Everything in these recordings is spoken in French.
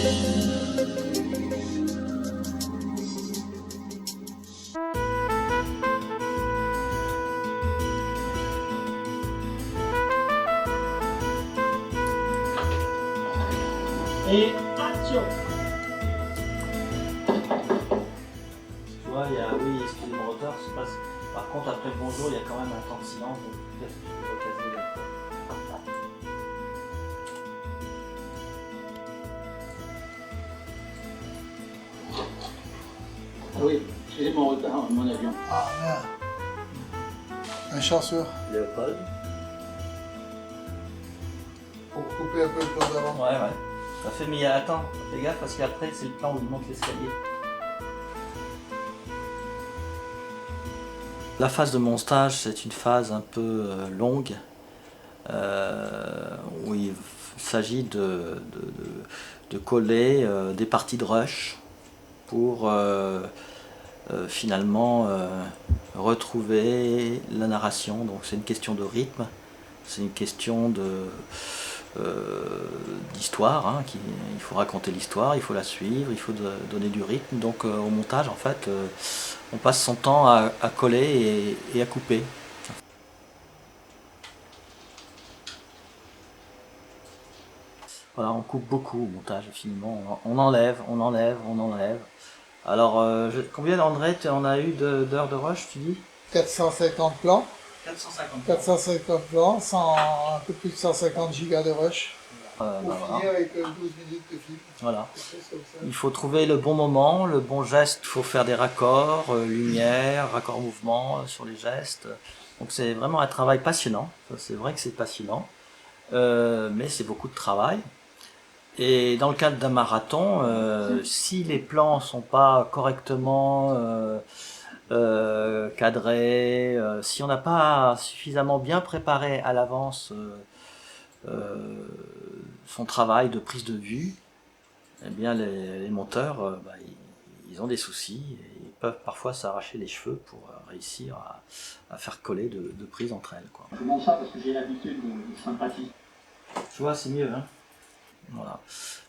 Et action! Tu vois, il y a, oui, excusez-moi auteur, je sais pas si... Par contre, après le bonjour, il y a quand même un temps de silence, donc peut-être que je peux recaser là. Oui, j'ai mon retard, mon avion. Ah merde. Un chanceux. Léopold. Pour couper un peu le plan d'avant. Ouais, ouais. Ça fait, mais attends, fais gaffe parce qu'après, c'est le plan où il monte l'escalier. La phase de montage, c'est une phase un peu longue, où il s'agit de coller des parties de rush pour finalement retrouver la narration. Donc c'est une question de rythme, c'est une question d'histoire, hein, il faut raconter l'histoire, il faut la suivre, il faut donner du rythme. Donc au montage, en fait, on passe son temps à coller et à couper. Voilà, on coupe beaucoup au montage, finalement. On enlève, on enlève, on enlève. Alors, combien, André, on a eu d'heures de rush, tu dis? 450 plans. 450. 450 plans, un peu plus de 150 gigas de rush. Pour voilà. finir avec 12 minutes de film. Voilà. Quelque chose comme ça. Il faut trouver le bon moment, le bon geste. Il faut faire des raccords, lumière, raccord mouvement sur les gestes. Donc c'est vraiment un travail passionnant. C'est vrai que c'est passionnant, mais c'est beaucoup de travail. Et dans le cadre d'un marathon, si les plans sont pas correctement cadrés, si on n'a pas suffisamment bien préparé à l'avance son travail de prise de vue, eh bien les monteurs, ils ont des soucis et ils peuvent parfois s'arracher les cheveux pour réussir à faire coller de prises entre elles, quoi. Je demande ça parce que j'ai l'habitude de sympathie. Tu vois, c'est mieux, hein. Voilà.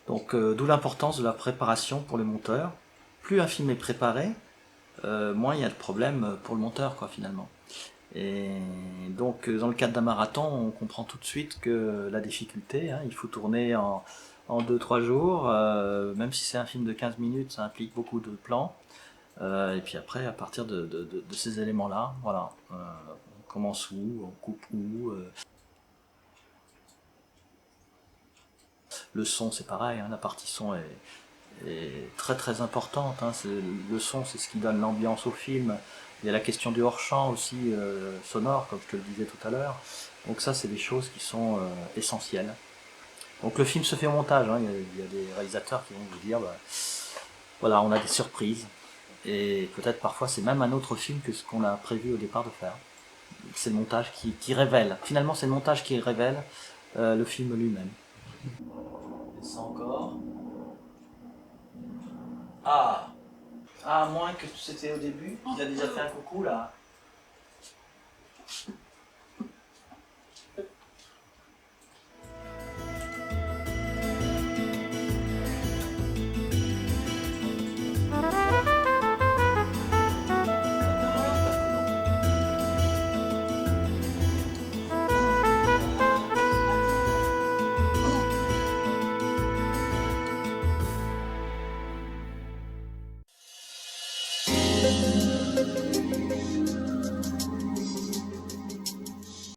Donc d'où l'importance de la préparation pour le monteur. Plus un film est préparé, moins il y a de problèmes pour le monteur, quoi, finalement. Et donc dans le cadre d'un marathon, on comprend tout de suite que la difficulté, hein, il faut tourner en 2-3 jours, même si c'est un film de 15 minutes, ça implique beaucoup de plans. Et puis après, à partir de ces éléments-là, voilà, on commence où, on coupe où. Le son, c'est pareil, hein, la partie son est très très importante. Hein, le son, c'est ce qui donne l'ambiance au film. Il y a la question du hors-champ aussi, sonore, comme je te le disais tout à l'heure. Donc ça, c'est des choses qui sont essentielles. Donc le film se fait au montage, hein. Il y a des réalisateurs qui vont vous dire, voilà, on a des surprises. Et peut-être parfois c'est même un autre film que ce qu'on a prévu au départ de faire. C'est le montage qui révèle. Finalement, c'est le montage qui révèle le film lui-même. Et ça encore. Ah, à moins que c'était au début. Il a déjà fait un coucou là.